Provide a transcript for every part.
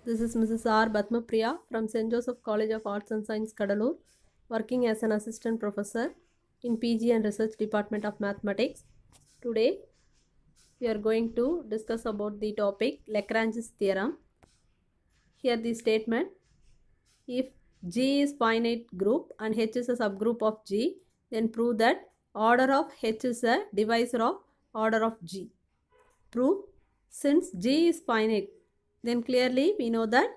This is Mrs. R. Padmapriya from St.Joseph College of Arts and Science, Cuddalore, working as an assistant professor in PG and Research Department of Mathematics. Today, we are going to discuss about the topic Lagrange's theorem. Here the statement, if G is finite group and H is a subgroup of G, then prove that order of H is a divisor of order of G. Prove, since G is finite, then clearly we know that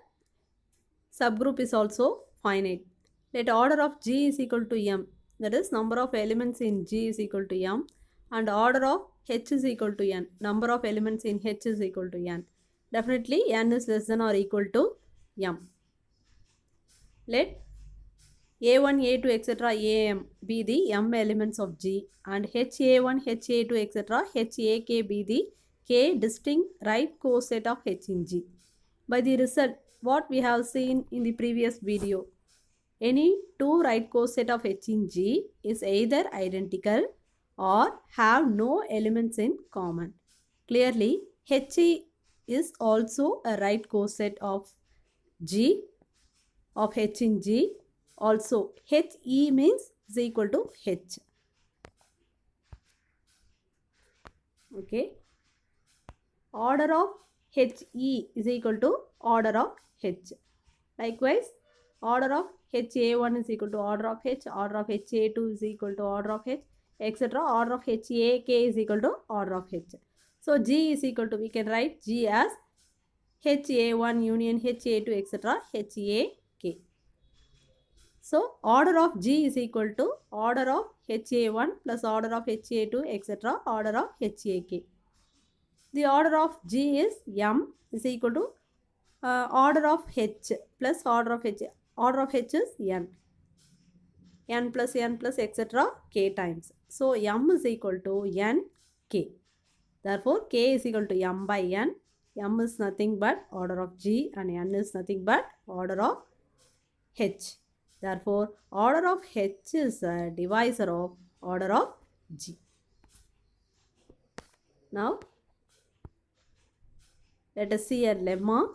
subgroup is also finite. Let order of G is equal to M, that is number of elements in G is equal to M, and order of H is equal to N, number of elements in H is equal to N. Definitely N is less than or equal to M. Let A1, A2, etc. AM be the M elements of G, and HA1, HA2, etc. HAK be the K distinct right coset of H in G. By the result, what we have seen in the previous video, any two right coset of H in G is either identical or have no elements in common. Clearly, H is also a right coset of G of H in G. Also, HE means is equal to H. Okay. Order of HE is equal to order of H. Likewise, order of HA1 is equal to order of H, order of HA2 is equal to order of H, etc. Order of HAK is equal to order of H. So, G is equal to, we can write G as HA1 union HA2, etc. HAK. So, order of G is equal to order of HA1 plus order of HA2, etc. Order of HAK. The order of G is M is equal to order of H plus order of H. Order of H is N. N plus etc. K times. So, M is equal to N K. Therefore, K is equal to M by N. M is nothing but order of G and N is nothing but order of H. Therefore, order of H is a divisor of order of G. Now, let us see a lemma.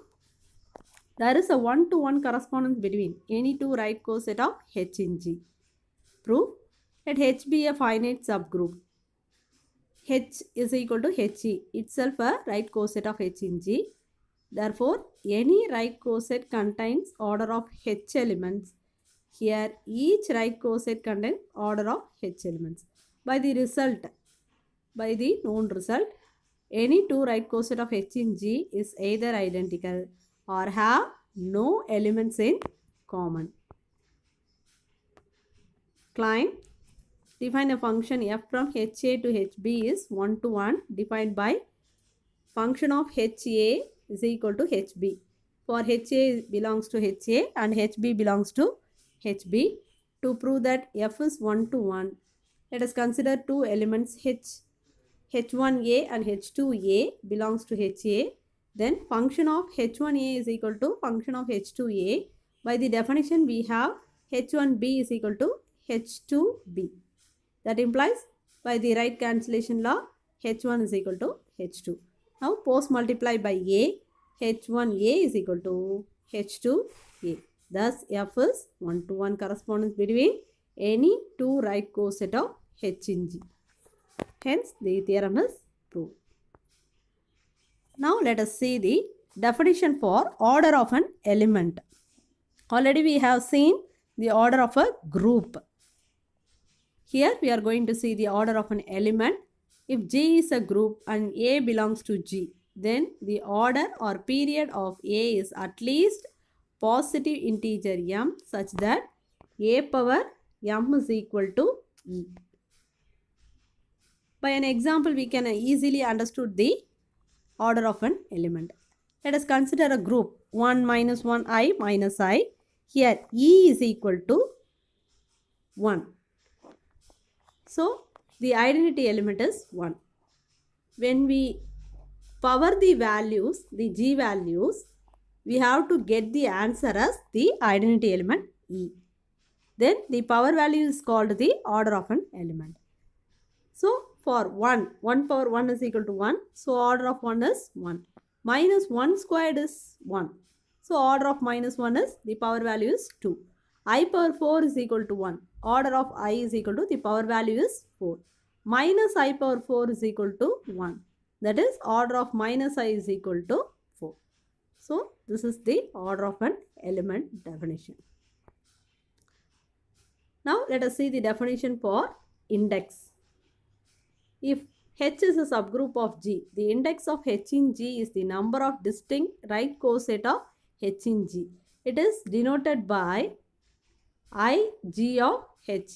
There is a one-to-one correspondence between any two right coset of H in G. Proof, let H be a finite subgroup. H is equal to HE, itself a right coset of H in G. Therefore, any right coset contains order of H elements. Here, each right coset contains order of H elements. By the known result, any two right coset of H in G is either identical or have no elements in common. Klein, define a function f from HA to HB is 1 to 1 defined by function of HA is equal to HB. For HA belongs to HA and HB belongs to HB. To prove that f is 1 to 1, let us consider two elements H1A and H2A belongs to HA. Then function of H1A is equal to function of H2A. By the definition, we have H1B is equal to H2B. That implies by the right cancellation law, H1 is equal to H2. Now post multiply by A, H1A is equal to H2A. Thus, F is 1 to 1 correspondence between any two right coset of H in G. Hence, the theorem is proved. Now, let us see the definition for order of an element. Already we have seen the order of a group. Here, we are going to see the order of an element. If G is a group and A belongs to G, then the order or period of A is at least positive integer M such that A power M is equal to E. By an example, we can easily understood the order of an element. Let us consider a group 1 minus 1 I minus I. Here E is equal to 1. So, the identity element is 1. When we power the values, the G values, we have to get the answer as the identity element E. Then the power value is called the order of an element. So, for 1 power 1 is equal to 1. So, order of 1 is 1. Minus 1 squared is 1. So order of minus 1 is the power value is 2. I power 4 is equal to 1. Order of I is equal to the power value is 4. Minus I power 4 is equal to 1. That is order of minus I is equal to 4. So this is the order of an element definition. Now let us see the definition for index. If H is a subgroup of G, the index of H in G is the number of distinct right coset of H in G. It is denoted by Ig of H.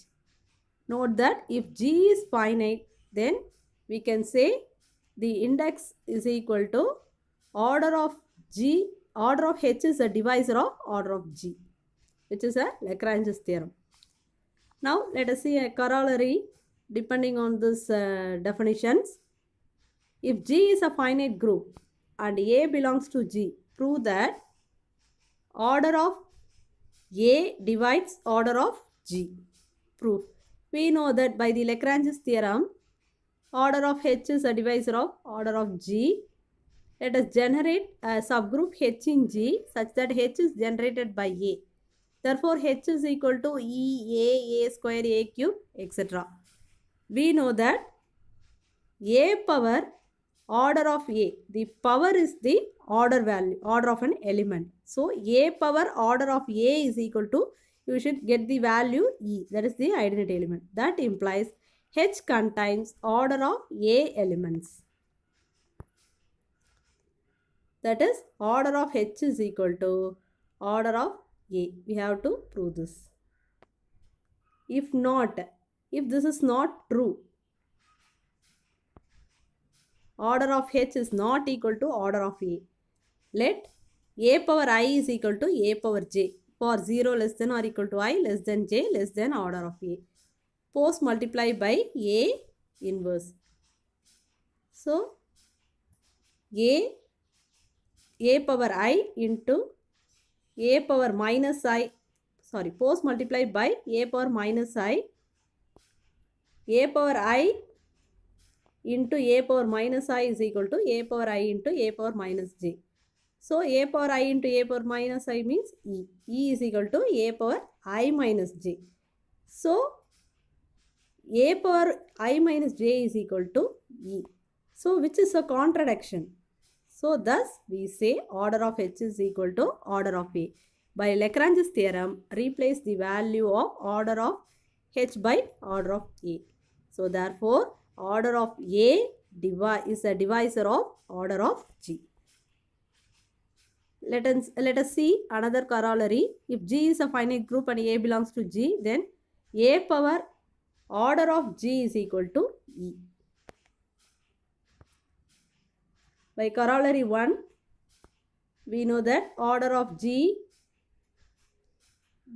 Note that if G is finite, then we can say the index is equal to order of G, order of H is a divisor of order of G, which is a Lagrange's theorem. Now let us see a corollary depending on this definitions. If G is a finite group and A belongs to G, prove that order of A divides order of G. Proof. We know that by the Lagrange's theorem, order of H is a divisor of order of G. Let us generate a subgroup H in G such that H is generated by A. Therefore, H is equal to E, A square, A cube, etc. We know that A power order of A, the power is the order value, order of an element. So, A power order of A is equal to, you should get the value E, that is the identity element. That implies H contains order of A elements. That is, order of H is equal to order of A. We have to prove this. If not, if this is not true, order of H is not equal to order of A. Let A power I is equal to A power J for 0 less than or equal to I less than J less than order of A. Post multiply by A inverse. So, A power I into A power minus I, post multiply by A power minus I, A power I into A power minus I is equal to A power I into A power minus J. So, A power I into A power minus I means E. E is equal to A power I minus J. So, A power I minus J is equal to E. So, which is a contradiction. So, thus we say order of H is equal to order of A. By Lagrange's theorem, replace the value of order of H by order of A. So, therefore, order of A is a divisor of order of G. Let us see another corollary. If G is a finite group and A belongs to G, then A power order of G is equal to E. By corollary 1, we know that order of G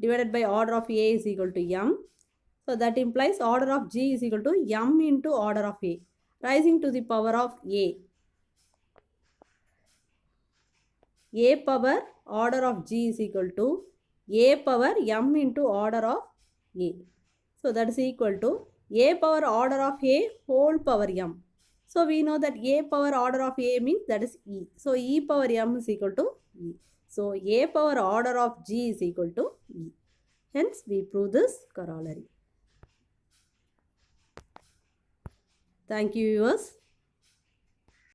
divided by order of A is equal to M. So, that implies order of G is equal to M into order of A, rising to the power of A. A power order of G is equal to A power M into order of A. So, that is equal to A power order of A whole power M. So, we know that A power order of A means that is E. So, E power M is equal to E. So, A power order of G is equal to E. Hence, we prove this corollary. Thank you, viewers.